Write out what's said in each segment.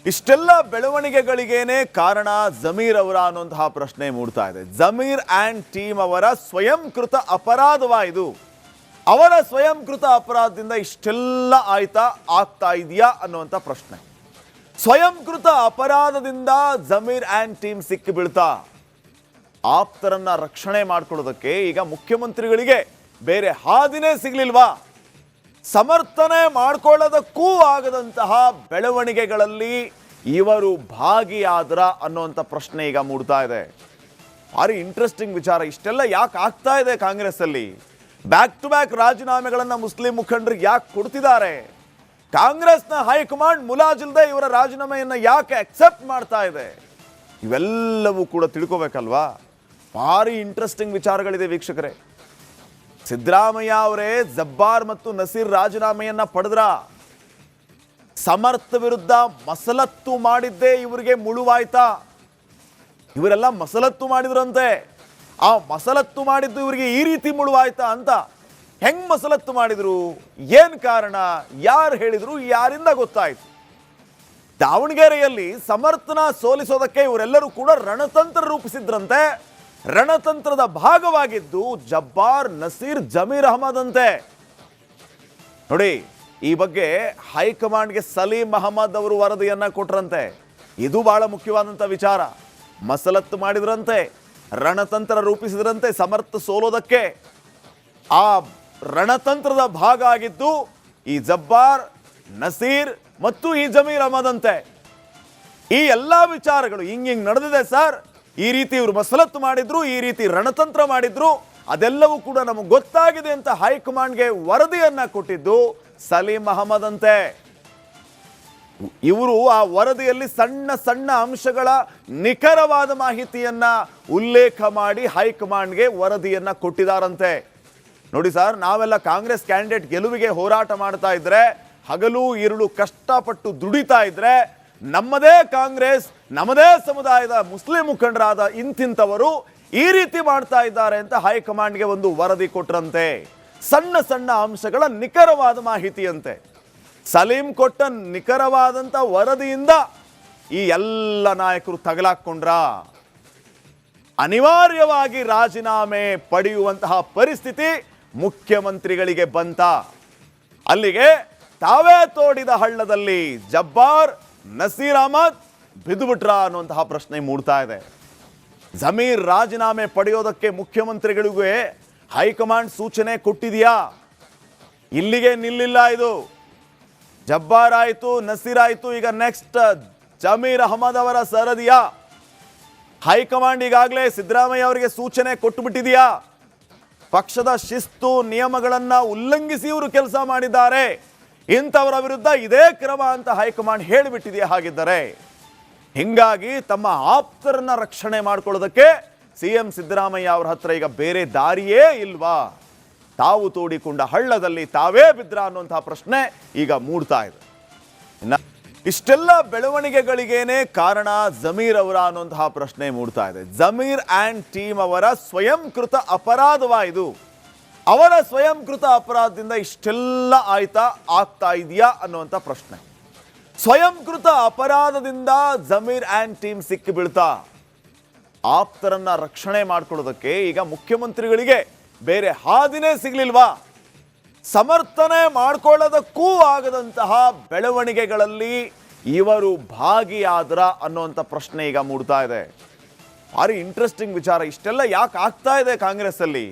ಇಷ್ಟೆಲ್ಲ ಬೆಳವಣಿಗೆಗಳಿಗೇನೆ ಕಾರಣ ಜಮೀರ್ ಅವರ ಅನ್ನುವಂತಹ ಪ್ರಶ್ನೆ ಮೂಡ್ತಾ ಇದೆ. ಜಮೀರ್ ಆ್ಯಂಡ್ ಟೀಮ್ ಅವರ ಸ್ವಯಂಕೃತ ಅಪರಾಧವಾ ಇದು? ಅವರ ಸ್ವಯಂಕೃತ ಅಪರಾಧದಿಂದ ಇಷ್ಟೆಲ್ಲ ಆಗ್ತಾ ಇದೆಯಾ ಅನ್ನುವಂಥ ಪ್ರಶ್ನೆ. ಸ್ವಯಂಕೃತ ಅಪರಾಧದಿಂದ ಜಮೀರ್ ಆ್ಯಂಡ್ ಟೀಮ್ ಸಿಕ್ಕಿ ಬೀಳ್ತಾ ಆಪ್ತರನ್ನ ರಕ್ಷಣೆ ಮಾಡ್ಕೊಳ್ಳೋದಕ್ಕೆ ಈಗ ಮುಖ್ಯಮಂತ್ರಿಗಳಿಗೆ ಬೇರೆ ಹಾದಿನೇ ಸಿಗ್ಲಿಲ್ವಾ? ಸಮರ್ಥನೆ ಮಾಡ್ಕೊಳ್ಳೋದಕ್ಕೂ ಆಗದಂತಹ ಬೆಳವಣಿಗೆಗಳಲ್ಲಿ ಇವರು ಭಾಗಿಯಾದ್ರ ಅನ್ನುವಂಥ ಪ್ರಶ್ನೆ ಈಗ ಮೂಡ್ತಾ ಇದೆ. ಭಾರಿ ಇಂಟ್ರೆಸ್ಟಿಂಗ್ ವಿಚಾರ. ಇಷ್ಟೆಲ್ಲ ಯಾಕೆ ಆಗ್ತಾ ಇದೆ ಕಾಂಗ್ರೆಸ್ ಅಲ್ಲಿ? ಬ್ಯಾಕ್ ಟು ಬ್ಯಾಕ್ ರಾಜೀನಾಮೆಗಳನ್ನು ಮುಸ್ಲಿಂ ಮುಖಂಡರಿಗೆ ಯಾಕೆ ಕೊಡ್ತಿದ್ದಾರೆ? ಕಾಂಗ್ರೆಸ್ನ ಹೈಕಮಾಂಡ್ ಮುಲಾಜಿಲ್ಲದೆ ಇವರ ರಾಜೀನಾಮೆಯನ್ನು ಯಾಕೆ ಅಕ್ಸೆಪ್ಟ್ ಮಾಡ್ತಾ ಇದೆ? ಇವೆಲ್ಲವೂ ಕೂಡ ತಿಳ್ಕೋಬೇಕಲ್ವಾ? ಭಾರಿ ಇಂಟ್ರೆಸ್ಟಿಂಗ್ ವಿಚಾರಗಳಿದೆ ವೀಕ್ಷಕರೇ. ಸಿದ್ದರಾಮಯ್ಯ ಅವರೇ ಜಬ್ಬಾರ್ ಮತ್ತು ನಸೀರ್ ರಾಜೀನಾಮೆಯನ್ನ ಪಡೆದ್ರ, ಸಮರ್ಥ ವಿರುದ್ಧ ಮಸಲತ್ತು ಮಾಡಿದ್ದೇ ಇವರಿಗೆ ಮುಳುವಾಯ್ತಾ? ಇವರೆಲ್ಲ ಮಸಲತ್ತು ಮಾಡಿದ್ರಂತೆ. ಆ ಮಸಲತ್ತು ಮಾಡಿದ್ದು ಇವರಿಗೆ ಈ ರೀತಿ ಮುಳುವಾಯ್ತಾ ಅಂತ. ಹೆಂಗ್ ಮಸಲತ್ತು ಮಾಡಿದ್ರು? ಏನ್ ಕಾರಣ? ಯಾರು ಹೇಳಿದ್ರು? ಯಾರಿಂದ ಗೊತ್ತಾಯ್ತು? ದಾವಣಗೆರೆಯಲ್ಲಿ ಸಮರ್ಥನ ಸೋಲಿಸೋದಕ್ಕೆ ಇವರೆಲ್ಲರೂ ಕೂಡ ರಣತಂತ್ರ ರೂಪಿಸಿದ್ರಂತೆ. ರಣತಂತ್ರದ ಭಾಗವಾಗಿದ್ದು ಜಬ್ಬಾರ್, ನಸೀರ್, ಜಮೀರ್ ಅಹಮದ್ ಅಂತೆ. ನೋಡಿ, ಈ ಬಗ್ಗೆ ಹೈಕಮಾಂಡ್ಗೆ ಸಲೀಂ ಅಹಮದ್ ಅವರು ವರದಿಯನ್ನ ಕೊಟ್ರಂತೆ. ಇದು ಬಹಳ ಮುಖ್ಯವಾದಂಥ ವಿಚಾರ. ಮಸಲತ್ತು ಮಾಡಿದ್ರಂತೆ, ರಣತಂತ್ರ ರೂಪಿಸಿದ್ರಂತೆ ಸಮರ್ಥ ಸೋಲೋದಕ್ಕೆ. ಆ ರಣತಂತ್ರದ ಭಾಗ ಆಗಿದ್ದು ಈ ಜಬ್ಬಾರ್, ನಸೀರ್ ಮತ್ತು ಈ ಜಮೀರ್ ಅಹಮದ್ ಅಂತೆ. ಈ ಎಲ್ಲ ವಿಚಾರಗಳು ಹಿಂಗ್ ನಡೆದಿದೆ ಸರ್. ಈ ರೀತಿ ಇವರು ಮಸಲತ್ತು ಮಾಡಿದ್ರು, ಈ ರೀತಿ ರಣತಂತ್ರ ಮಾಡಿದ್ರು, ಅದೆಲ್ಲವೂ ಕೂಡ ನಮಗೆ ಗೊತ್ತಾಗಿದೆ ಅಂತ ಹೈಕಮಾಂಡ್ಗೆ ವರದಿಯನ್ನ ಕೊಟ್ಟಿದ್ದು ಸಲೀಂ ಅಹಮದ್ ಅಂತೆ. ಇವರು ಆ ವರದಿಯಲ್ಲಿ ಸಣ್ಣ ಸಣ್ಣ ಅಂಶಗಳ ನಿಖರವಾದ ಮಾಹಿತಿಯನ್ನ ಉಲ್ಲೇಖ ಮಾಡಿ ಹೈಕಮಾಂಡ್ಗೆ ವರದಿಯನ್ನ ಕೊಟ್ಟಿದ್ದಾರಂತೆ. ನೋಡಿ ಸರ್, ನಾವೆಲ್ಲ ಕಾಂಗ್ರೆಸ್ ಕ್ಯಾಂಡಿಡೇಟ್ ಗೆಲುವಿಗೆ ಹೋರಾಟ ಮಾಡ್ತಾ ಇದ್ರೆ, ಹಗಲು ഇരുಳು ಕಷ್ಟಪಟ್ಟು ದುಡಿತಾ ಇದ್ರೆ, ನಮ್ಮದೇ ಕಾಂಗ್ರೆಸ್, ನಮ್ಮದೇ ಸಮುದಾಯದ ಮುಸ್ಲಿಂ ಮುಖಂಡರಾದ ಇಂತಿಂತವರು ಈ ರೀತಿ ಮಾಡ್ತಾ ಇದ್ದಾರೆ ಅಂತ ಹೈಕಮಾಂಡ್ಗೆ ಒಂದು ವರದಿ ಕೊಟ್ರಂತೆ. ಸಣ್ಣ ಸಣ್ಣ ಅಂಶಗಳ ನಿಖರವಾದ ಮಾಹಿತಿಯಂತೆ. ಸಲೀಂ ಕೊಟ್ಟ ನಿಖರವಾದಂಥ ವರದಿಯಿಂದ ಈ ಎಲ್ಲ ನಾಯಕರು ತಗಲಾಕೊಂಡ್ರ, ಅನಿವಾರ್ಯವಾಗಿ ರಾಜೀನಾಮೆ ಪಡೆಯುವಂತಹ ಪರಿಸ್ಥಿತಿ ಮುಖ್ಯಮಂತ್ರಿಗಳಿಗೆ ಬಂತ. ಅಲ್ಲಿಗೆ ತಾವೇ ತೋಡಿದ ಹಳ್ಳದಲ್ಲಿ ಜಬ್ಬಾರ್, ನಸೀರ್ ಅಹಮದ್ ಬಿದ್ದುಬಿಟ್ರ ಅನ್ನುವಂತಹ ಪ್ರಶ್ನೆ ಮೂಡ್ತಾ ಇದೆ. ಜಮೀರ್ ರಾಜೀನಾಮೆ ಪಡೆಯೋದಕ್ಕೆ ಮುಖ್ಯಮಂತ್ರಿಗಳಿಗೂ ಹೈಕಮಾಂಡ್ ಸೂಚನೆ ಕೊಟ್ಟಿದೆಯಾ? ಇಲ್ಲಿಗೆ ನಿಲ್ಲಿಲ್ಲ ಇದು. ಜಬ್ಬಾರ್ ಆಯಿತು, ನಸೀರ್ ಆಯಿತು, ಈಗ ನೆಕ್ಸ್ಟ್ ಜಮೀರ್ ಅಹಮದ್ ಅವರ ಸರದಿಯಾ? ಹೈಕಮಾಂಡ್ ಈಗಾಗಲೇ ಸಿದ್ದರಾಮಯ್ಯ ಅವರಿಗೆ ಸೂಚನೆ ಕೊಟ್ಟುಬಿಟ್ಟಿದೆಯಾ? ಪಕ್ಷದ ಶಿಸ್ತು ನಿಯಮಗಳನ್ನು ಉಲ್ಲಂಘಿಸಿ ಇವರು ಕೆಲಸ ಮಾಡಿದ್ದಾರೆ, ಇಂಥವರ ವಿರುದ್ಧ ಇದೇ ಕ್ರಮ ಅಂತ ಹೈಕಮಾಂಡ್ ಹೇಳಿಬಿಟ್ಟಿದೆಯಾ? ಹಾಗಿದ್ದರೆ ಹಿಂಗಾಗಿ ತಮ್ಮ ಆಪ್ತರನ್ನ ರಕ್ಷಣೆ ಮಾಡ್ಕೊಳ್ಳೋದಕ್ಕೆ ಸಿಎಂ ಸಿದ್ದರಾಮಯ್ಯ ಅವರ ಹತ್ರ ಈಗ ಬೇರೆ ದಾರಿಯೇ ಇಲ್ವಾ? ತಾವು ತೋಡಿಕೊಂಡ ಹಳ್ಳದಲ್ಲಿ ತಾವೇ ಬಿದ್ರ ಅನ್ನುವಂತಹ ಪ್ರಶ್ನೆ ಈಗ ಮೂಡ್ತಾ ಇದೆ. ಇಷ್ಟೆಲ್ಲ ಬೆಳವಣಿಗೆಗಳಿಗೇನೆ ಕಾರಣ ಜಮೀರ್ ಅವರ ಅನ್ನುವಂತಹ ಪ್ರಶ್ನೆ ಮೂಡ್ತಾ ಇದೆ. ಜಮೀರ್ ಆ್ಯಂಡ್ ಟೀಮ್ ಅವರ ಸ್ವಯಂಕೃತ ಅಪರಾಧವಾ ಇದು? ಅವರ ಸ್ವಯಂಕೃತ ಅಪರಾಧದಿಂದ ಇಷ್ಟೆಲ್ಲ ಆಗ್ತಾ ಇದೆಯಾ ಅನ್ನುವಂಥ ಪ್ರಶ್ನೆ. ಸ್ವಯಂಕೃತ ಅಪರಾಧದಿಂದ ಜಮೀರ್ ಆ್ಯಂಡ್ ಟೀಮ್ ಸಿಕ್ಕಿ ಬೀಳ್ತಾ ಆಪ್ತರನ್ನ ರಕ್ಷಣೆ ಮಾಡ್ಕೊಳ್ಳೋದಕ್ಕೆ ಈಗ ಮುಖ್ಯಮಂತ್ರಿಗಳಿಗೆ ಬೇರೆ ಹಾದಿನೇ ಸಿಗ್ಲಿಲ್ವಾ? ಸಮರ್ಥನೆ ಮಾಡ್ಕೊಳ್ಳೋದಕ್ಕೂ ಆಗದಂತಹ ಬೆಳವಣಿಗೆಗಳಲ್ಲಿ ಇವರು ಭಾಗಿಯಾದ್ರ ಅನ್ನುವಂಥ ಪ್ರಶ್ನೆ ಈಗ ಮೂಡ್ತಾ ಇದೆ. ಭಾರಿ ಇಂಟ್ರೆಸ್ಟಿಂಗ್ ವಿಚಾರ. ಇಷ್ಟೆಲ್ಲ ಯಾಕೆ ಆಗ್ತಾ ಇದೆ ಕಾಂಗ್ರೆಸ್ ಅಲ್ಲಿ?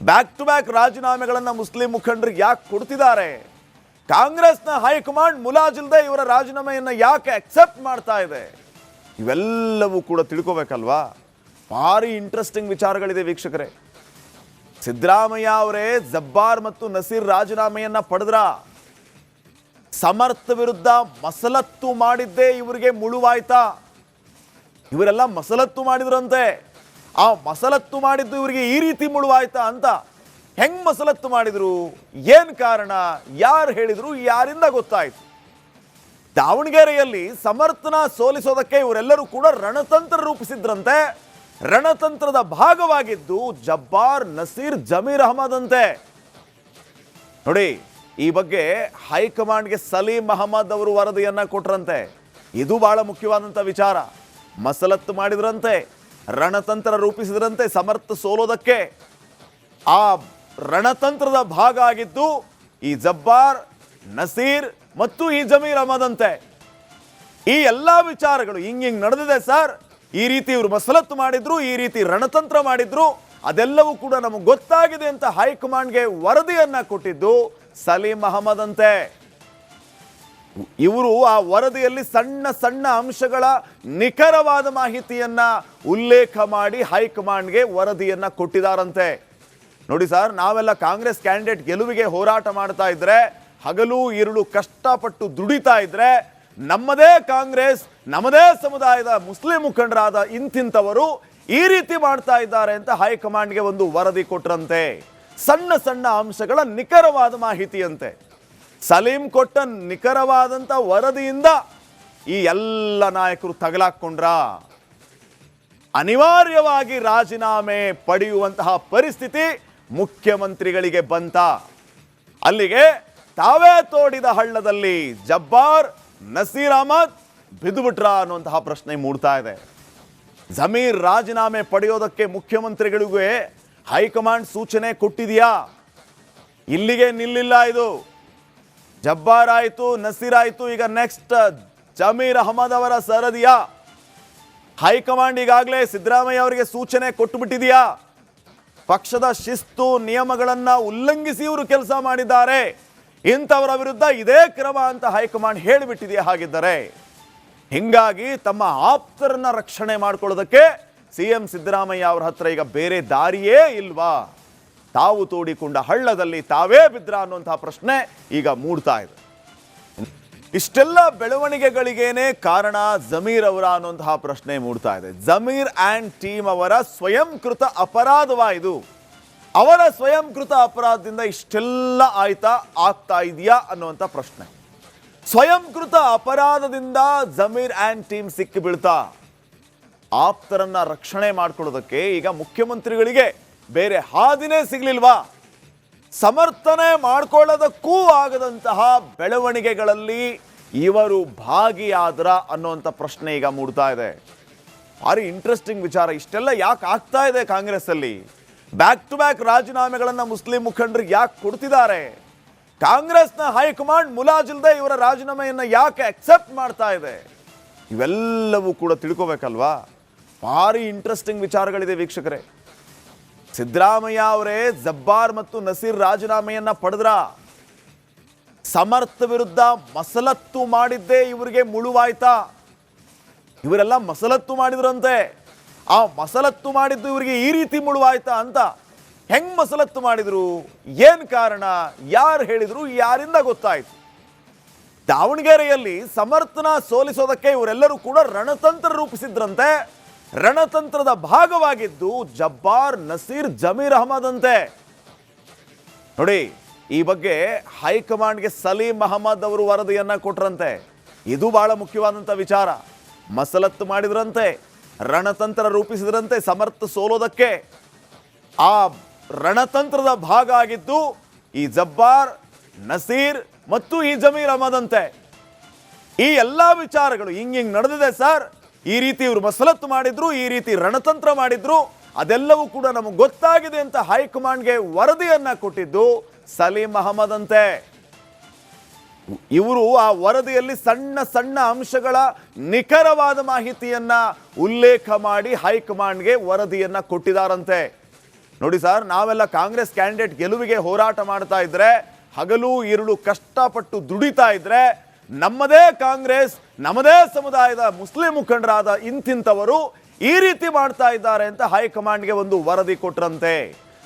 ಬ್ಯಾಕ್ ಟು ಬ್ಯಾಕ್ ರಾಜೀನಾಮೆಗಳನ್ನು ಮುಸ್ಲಿಂ ಮುಖಂಡರಿಗೆ ಯಾಕೆ ಕೊಡ್ತಿದ್ದಾರೆ? ಕಾಂಗ್ರೆಸ್ನ ಹೈಕಮಾಂಡ್ ಮುಲಾಜಿಲ್ಲದೆ ಇವರ ರಾಜೀನಾಮೆಯನ್ನು ಯಾಕೆ ಅಕ್ಸೆಪ್ಟ್ ಮಾಡ್ತಾ ಇದೆ? ಇವೆಲ್ಲವೂ ಕೂಡ ತಿಳ್ಕೋಬೇಕಲ್ವಾ? ಭಾರಿ ಇಂಟ್ರೆಸ್ಟಿಂಗ್ ವಿಚಾರಗಳಿದೆ ವೀಕ್ಷಕರೇ. ಸಿದ್ದರಾಮಯ್ಯ ಅವರೇ ಜಬ್ಬಾರ್ ಮತ್ತು ನಸೀರ್ ರಾಜೀನಾಮೆಯನ್ನ ಪಡೆದ್ರ, ಸಮರ್ಥ ವಿರುದ್ಧ ಮಸಲತ್ತು ಮಾಡಿದ್ದೇ ಇವರಿಗೆ ಮುಳುವಾಯ್ತಾ? ಇವರೆಲ್ಲ ಮಸಲತ್ತು ಮಾಡಿದ್ರಂತೆ. ಆ ಮಸಲತ್ತು ಮಾಡಿದ್ದು ಇವರಿಗೆ ಈ ರೀತಿ ಮುಳುವಾಯ್ತಾ ಅಂತ. ಹೆಂಗ್ ಮಸಲತ್ತು ಮಾಡಿದ್ರು? ಏನ್ ಕಾರಣ? ಯಾರು ಹೇಳಿದ್ರು? ಯಾರಿಂದ ಗೊತ್ತಾಯ್ತು? ದಾವಣಗೆರೆಯಲ್ಲಿ ಸಮರ್ಥನ ಸೋಲಿಸೋದಕ್ಕೆ ಇವರೆಲ್ಲರೂ ಕೂಡ ರಣತಂತ್ರ ರೂಪಿಸಿದ್ರಂತೆ. ರಣತಂತ್ರದ ಭಾಗವಾಗಿದ್ದು ಜಬ್ಬಾರ್, ನಸೀರ್, ಜಮೀರ್ ಅಹಮದ್ ಅಂತೆ. ನೋಡಿ, ಈ ಬಗ್ಗೆ ಹೈಕಮಾಂಡ್ಗೆ ಸಲೀಂ ಅಹಮದ್ ಅವರು ವರದಿಯನ್ನ ಕೊಟ್ರಂತೆ. ಇದು ಬಹಳ ಮುಖ್ಯವಾದಂಥ ವಿಚಾರ. ಮಸಲತ್ತು ಮಾಡಿದ್ರಂತೆ, ರಣತಂತ್ರ ರೂಪಿಸಿದ್ರಂತೆ ಸಮರ್ಥ ಸೋಲೋದಕ್ಕೆ. ಆ ರಣತಂತ್ರದ ಭಾಗ ಆಗಿದ್ದು ಈ ಜಬ್ಬಾರ್, ನಸೀರ್ ಮತ್ತು ಈ ಜಮೀರ್ ಅಹಮದ್ ಅಂತೆ. ಈ ಎಲ್ಲ ವಿಚಾರಗಳು ಹಿಂಗ್ ನಡೆದಿದೆ ಸರ್, ಈ ರೀತಿ ಇವರು ಮಸಲತ್ತು ಮಾಡಿದ್ರು, ಈ ರೀತಿ ರಣತಂತ್ರ ಮಾಡಿದ್ರು, ಅದೆಲ್ಲವೂ ಕೂಡ ನಮಗೆ ಗೊತ್ತಾಗಿದೆ ಅಂತ ಹೈಕಮಾಂಡ್ಗೆ ವರದಿಯನ್ನ ಕೊಟ್ಟಿದ್ದು ಸಲೀಂ ಅಹಮದ್ ಅಂತೆ. ಇವರು ಆ ವರದಿಯಲ್ಲಿ ಸಣ್ಣ ಸಣ್ಣ ಅಂಶಗಳ ನಿಖರವಾದ ಮಾಹಿತಿಯನ್ನ ಉಲ್ಲೇಖ ಮಾಡಿ ಹೈಕಮಾಂಡ್ಗೆ ವರದಿಯನ್ನ ಕೊಟ್ಟಿದ್ದಾರಂತೆ. ನೋಡಿ ಸರ್, ನಾವೆಲ್ಲ ಕಾಂಗ್ರೆಸ್ ಕ್ಯಾಂಡಿಡೇಟ್ ಗೆಲುವಿಗೆ ಹೋರಾಟ ಮಾಡ್ತಾ ಇದ್ರೆ, ಹಗಲು ഇരുಳು ಕಷ್ಟಪಟ್ಟು ದುಡಿತಾ ಇದ್ರೆ, ನಮ್ಮದೇ ಕಾಂಗ್ರೆಸ್, ನಮ್ಮದೇ ಸಮುದಾಯದ ಮುಸ್ಲಿಂ ಮುಖಂಡರಾದ ಇಂತಿಂತವರು ಈ ರೀತಿ ಮಾಡ್ತಾ ಇದ್ದಾರೆ ಅಂತ ಹೈಕಮಾಂಡ್ಗೆ ಒಂದು ವರದಿ ಕೊಟ್ರಂತೆ. ಸಣ್ಣ ಸಣ್ಣ ಅಂಶಗಳ ನಿಖರವಾದ ಮಾಹಿತಿಯಂತೆ. ಸಲೀಂ ಕೊಟ್ಟ ನಿಖರವಾದಂಥ ವರದಿಯಿಂದ ಈ ಎಲ್ಲ ನಾಯಕರು ತಗಲಾಕೊಂಡ್ರ. ಅನಿವಾರ್ಯವಾಗಿ ರಾಜೀನಾಮೆ ಪಡೆಯುವಂತಹ ಪರಿಸ್ಥಿತಿ ಮುಖ್ಯಮಂತ್ರಿಗಳಿಗೆ ಬಂತ. ಅಲ್ಲಿಗೆ ತಾವೇ ತೋಡಿದ ಹಳ್ಳದಲ್ಲಿ ಜಬ್ಬಾರ್, ನಸೀರ್ ಅಹಮದ್ ಬಿದ್ದುಬಿಟ್ರ ಅನ್ನುವಂತಹ ಪ್ರಶ್ನೆ ಮೂಡ್ತಾ ಇದೆ. ಜಮೀರ್ ರಾಜೀನಾಮೆ ಪಡೆಯೋದಕ್ಕೆ ಮುಖ್ಯಮಂತ್ರಿಗಳಿಗೂ ಹೈಕಮಾಂಡ್ ಸೂಚನೆ ಕೊಟ್ಟಿದೆಯಾ? ಇಲ್ಲಿಗೆ ನಿಲ್ಲಿಲ್ಲ ಇದು. ಜಬ್ಬಾರ್ ಆಯಿತು, ನಸೀರ್ ಆಯಿತು, ಈಗ ನೆಕ್ಸ್ಟ್ ಜಮೀರ್ ಅಹಮದ್ ಅವರ ಸರದಿಯಾ? ಹೈಕಮಾಂಡ್ ಈಗಾಗಲೇ ಸಿದ್ದರಾಮಯ್ಯ ಅವರಿಗೆ ಸೂಚನೆ ಕೊಟ್ಟುಬಿಟ್ಟಿದೆಯಾ? ಪಕ್ಷದ ಶಿಸ್ತು ನಿಯಮಗಳನ್ನು ಉಲ್ಲಂಘಿಸಿ ಇವರು ಕೆಲಸ ಮಾಡಿದ್ದಾರೆ, ಇಂಥವರ ವಿರುದ್ಧ ಇದೇ ಕ್ರಮ ಅಂತ ಹೈಕಮಾಂಡ್ ಹೇಳಿಬಿಟ್ಟಿದೆಯಾ? ಹಾಗಿದ್ದರೆ ಹಿಂಗಾಗಿ ತಮ್ಮ ಆಪ್ತರನ್ನ ರಕ್ಷಣೆ ಮಾಡ್ಕೊಳ್ಳೋದಕ್ಕೆ ಸಿಎಂ ಸಿದ್ದರಾಮಯ್ಯ ಅವರ ಹತ್ರ ಈಗ ಬೇರೆ ದಾರಿಯೇ ಇಲ್ವಾ? ತಾವು ತೋಡಿಕೊಂಡ ಹಳ್ಳದಲ್ಲಿ ತಾವೇ ಬಿದ್ರ ಅನ್ನುವಂತಹ ಪ್ರಶ್ನೆ ಈಗ ಮೂಡ್ತಾ ಇದೆ. ಇಷ್ಟೆಲ್ಲ ಬೆಳವಣಿಗೆಗಳಿಗೇನೆ ಕಾರಣ ಜಮೀರ್ ಅವರ ಅನ್ನುವಂತಹ ಪ್ರಶ್ನೆ ಮೂಡ್ತಾ ಇದೆ. ಜಮೀರ್ ಆ್ಯಂಡ್ ಟೀಮ್ ಅವರ ಸ್ವಯಂಕೃತ ಅಪರಾಧವಾ ಇದು? ಅವರ ಸ್ವಯಂಕೃತ ಅಪರಾಧದಿಂದ ಇಷ್ಟೆಲ್ಲ ಆಗ್ತಾ ಇದೆಯಾ ಅನ್ನುವಂಥ ಪ್ರಶ್ನೆ. ಸ್ವಯಂಕೃತ ಅಪರಾಧದಿಂದ ಜಮೀರ್ ಆ್ಯಂಡ್ ಟೀಮ್ ಸಿಕ್ಕಿ ಬೀಳ್ತಾ ಆಪ್ತರನ್ನ ರಕ್ಷಣೆ ಮಾಡ್ಕೊಳ್ಳೋದಕ್ಕೆ ಈಗ ಮುಖ್ಯಮಂತ್ರಿಗಳಿಗೆ ಬೇರೆ ಹಾದಿನೇ ಸಿಗ್ಲಿಲ್ವಾ? ಸಮರ್ಥನೆ ಮಾಡ್ಕೊಳ್ಳೋದಕ್ಕೂ ಆಗದಂತಹ ಬೆಳವಣಿಗೆಗಳಲ್ಲಿ ಇವರು ಭಾಗಿಯಾದ್ರ ಅನ್ನುವಂಥ ಪ್ರಶ್ನೆ ಈಗ ಮೂಡ್ತಾ ಇದೆ. ಭಾರಿ ಇಂಟ್ರೆಸ್ಟಿಂಗ್ ವಿಚಾರ. ಇಷ್ಟೆಲ್ಲ ಯಾಕೆ ಆಗ್ತಾ ಇದೆ ಕಾಂಗ್ರೆಸ್ ಅಲ್ಲಿ? ಬ್ಯಾಕ್ ಟು ಬ್ಯಾಕ್ ರಾಜೀನಾಮೆಗಳನ್ನ ಮುಸ್ಲಿಂ ಮುಖಂಡರಿಗೆ ಯಾಕೆ ಕೊಡ್ತಿದ್ದಾರೆ? ಕಾಂಗ್ರೆಸ್ನ ಹೈಕಮಾಂಡ್ ಮುಲಾಜಿಲ್ದೆ ಇವರ ರಾಜೀನಾಮೆಯನ್ನು ಯಾಕೆ ಅಕ್ಸೆಪ್ಟ್ ಮಾಡ್ತಾ ಇದೆ? ಇವೆಲ್ಲವೂ ಕೂಡ ತಿಳ್ಕೋಬೇಕಲ್ವಾ? ಭಾರಿ ಇಂಟ್ರೆಸ್ಟಿಂಗ್ ವಿಚಾರಗಳಿದೆ ವೀಕ್ಷಕರೇ. ಸಿದ್ದರಾಮಯ್ಯ ಅವರೇ ಜಬ್ಬಾರ್ ಮತ್ತು ನಸೀರ್ ರಾಜೀನಾಮೆಯನ್ನ ಪಡೆದ್ರ, ಸಮರ್ಥ ವಿರುದ್ಧ ಮಸಲತ್ತು ಮಾಡಿದ್ದೇ ಇವರಿಗೆ ಮುಳುವಾಯ್ತಾ? ಇವರೆಲ್ಲ ಮಸಲತ್ತು ಮಾಡಿದ್ರಂತೆ, ಆ ಮಸಲತ್ತು ಮಾಡಿದ್ದು ಇವರಿಗೆ ಈ ರೀತಿ ಮುಳುವಾಯ್ತಾ ಅಂತ. ಹೆಂಗ್ ಮಸಲತ್ತು ಮಾಡಿದ್ರು, ಏನ್ ಕಾರಣ, ಯಾರು ಹೇಳಿದ್ರು, ಯಾರಿಂದ ಗೊತ್ತಾಯ್ತು? ದಾವಣಗೆರೆಯಲ್ಲಿ ಸಮರ್ಥನ ಸೋಲಿಸೋದಕ್ಕೆ ಇವರೆಲ್ಲರೂ ಕೂಡ ರಣತಂತ್ರ ರೂಪಿಸಿದ್ರಂತೆ. ರಣತಂತ್ರದ ಭಾಗವಾಗಿದ್ದು ಜಬ್ಬಾರ್, ನಸೀರ್, ಜಮೀರ್ ಅಹಮದ್ ಅಂತೆ. ನೋಡಿ, ಈ ಬಗ್ಗೆ ಹೈಕಮಾಂಡ್ಗೆ ಸಲೀಂ ಅಹಮದ್ ಅವರು ವರದಿಯನ್ನ ಕೊಟ್ರಂತೆ. ಇದು ಬಹಳ ಮುಖ್ಯವಾದಂಥ ವಿಚಾರ. ಮಸಲತ್ತು ಮಾಡಿದ್ರಂತೆ, ರಣತಂತ್ರ ರೂಪಿಸಿದ್ರಂತೆ ಸಮರ್ಥ ಸೋಲೋದಕ್ಕೆ. ಆ ರಣತಂತ್ರದ ಭಾಗ ಆಗಿದ್ದು ಈ ಜಬ್ಬಾರ್, ನಸೀರ್ ಮತ್ತು ಈ ಜಮೀರ್ ಅಹಮದ್ ಅಂತೆ. ಈ ಎಲ್ಲ ವಿಚಾರಗಳು ಹಿಂಗ್ ನಡೆದಿದೆ ಸರ್, ಈ ರೀತಿ ಇವರು ಮಸಲತ್ತು ಮಾಡಿದ್ರು, ಈ ರೀತಿ ರಣತಂತ್ರ ಮಾಡಿದ್ರು, ಅದೆಲ್ಲವೂ ಕೂಡ ನಮಗೆ ಗೊತ್ತಾಗಿದೆ ಅಂತ ಹೈಕಮಾಂಡ್ಗೆ ವರದಿಯನ್ನ ಕೊಟ್ಟಿದ್ದು ಸಲೀಂ ಅಹಮದ್ ಅಂತೆ. ಇವರು ಆ ವರದಿಯಲ್ಲಿ ಸಣ್ಣ ಸಣ್ಣ ಅಂಶಗಳ ನಿಖರವಾದ ಮಾಹಿತಿಯನ್ನ ಉಲ್ಲೇಖ ಮಾಡಿ ಹೈಕಮಾಂಡ್ಗೆ ವರದಿಯನ್ನ ಕೊಟ್ಟಿದ್ದಾರಂತೆ. ನೋಡಿ ಸರ್, ನಾವೆಲ್ಲ ಕಾಂಗ್ರೆಸ್ ಕ್ಯಾಂಡಿಡೇಟ್ ಗೆಲುವಿಗೆ ಹೋರಾಟ ಮಾಡ್ತಾ ಇದ್ರೆ, ಹಗಲು ഇരുಳು ಕಷ್ಟಪಟ್ಟು ದುಡಿತಾ ಇದ್ರೆ, ನಮ್ಮದೇ ಕಾಂಗ್ರೆಸ್, ನಮ್ಮದೇ ಸಮುದಾಯದ ಮುಸ್ಲಿಂ ಮುಖಂಡರಾದ ಇಂತಿಂತವರು ಈ ರೀತಿ ಮಾಡ್ತಾ ಇದ್ದಾರೆ ಅಂತ ಹೈಕಮಾಂಡ್ಗೆ ಒಂದು ವರದಿ ಕೊಟ್ರಂತೆ.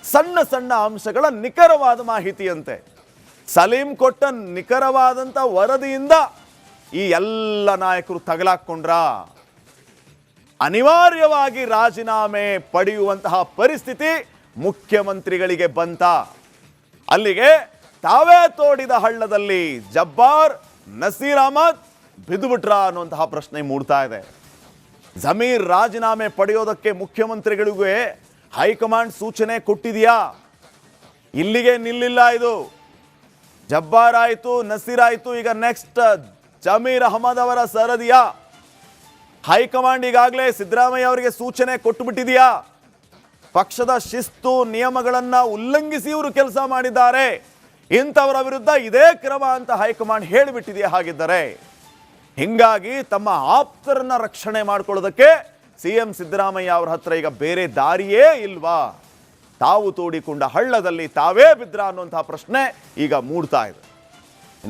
ಸಣ್ಣ ಸಣ್ಣ ಅಂಶಗಳ ನಿಖರವಾದ ಮಾಹಿತಿಯಂತೆ. ಸಲೀಂ ಕೊಟ್ಟ ನಿಖರವಾದಂಥ ವರದಿಯಿಂದ ಈ ಎಲ್ಲ ನಾಯಕರು ತಗಲಾಕೊಂಡ್ರ. ಅನಿವಾರ್ಯವಾಗಿ ರಾಜೀನಾಮೆ ಪಡೆಯುವಂತಹ ಪರಿಸ್ಥಿತಿ ಮುಖ್ಯಮಂತ್ರಿಗಳಿಗೆ ಬಂತ. ಅಲ್ಲಿಗೆ ತಾವೇ ತೋಡಿದ ಹಳ್ಳದಲ್ಲಿ ಜಬ್ಬಾರ್, ನಸೀರ್ ಅಹಮದ್ ಬಿದ್ದುಬಿಟ್ರ ಅನ್ನುವಂತಹ ಪ್ರಶ್ನೆ ಮೂಡ್ತಾ ಇದೆ. ಜಮೀರ್ ರಾಜೀನಾಮೆ ಪಡೆಯೋದಕ್ಕೆ ಮುಖ್ಯಮಂತ್ರಿಗಳಿಗೂ ಹೈಕಮಾಂಡ್ ಸೂಚನೆ ಕೊಟ್ಟಿದೆಯಾ? ಇಲ್ಲಿಗೆ ನಿಲ್ಲಿಲ್ಲ ಇದು. ಜಬ್ಬಾರ್ ಆಯಿತು, ನಸೀರ್ ಆಯಿತು, ಈಗ ನೆಕ್ಸ್ಟ್ ಜಮೀರ್ ಅಹಮದ್ ಅವರ ಸರದಿಯ? ಹೈಕಮಾಂಡ್ ಈಗಾಗಲೇ ಸಿದ್ದರಾಮಯ್ಯ ಅವರಿಗೆ ಸೂಚನೆ ಕೊಟ್ಟುಬಿಟ್ಟಿದೆಯಾ? ಪಕ್ಷದ ಶಿಸ್ತು ನಿಯಮಗಳನ್ನ ಉಲ್ಲಂಘಿಸಿ ಇವರು ಕೆಲಸ ಮಾಡಿದ್ದಾರೆ, ಇಂಥವರ ವಿರುದ್ಧ ಇದೇ ಕ್ರಮ ಅಂತ ಹೈಕಮಾಂಡ್ ಹೇಳಿಬಿಟ್ಟಿದೆಯಾ? ಹಾಗಿದ್ದರೆ ಹಿಂಗಾಗಿ ತಮ್ಮ ಆಪ್ತರನ್ನ ರಕ್ಷಣೆ ಮಾಡ್ಕೊಳ್ಳೋದಕ್ಕೆ ಸಿಎಂ ಸಿದ್ದರಾಮಯ್ಯ ಅವರ ಹತ್ರ ಈಗ ಬೇರೆ ದಾರಿಯೇ ಇಲ್ವಾ? ತಾವು ತೋಡಿಕೊಂಡ ಹಳ್ಳದಲ್ಲಿ ತಾವೇ ಬಿದ್ರಾ ಅನ್ನುವಂತಹ ಪ್ರಶ್ನೆ ಈಗ ಮೂಡ್ತಾ ಇದೆ.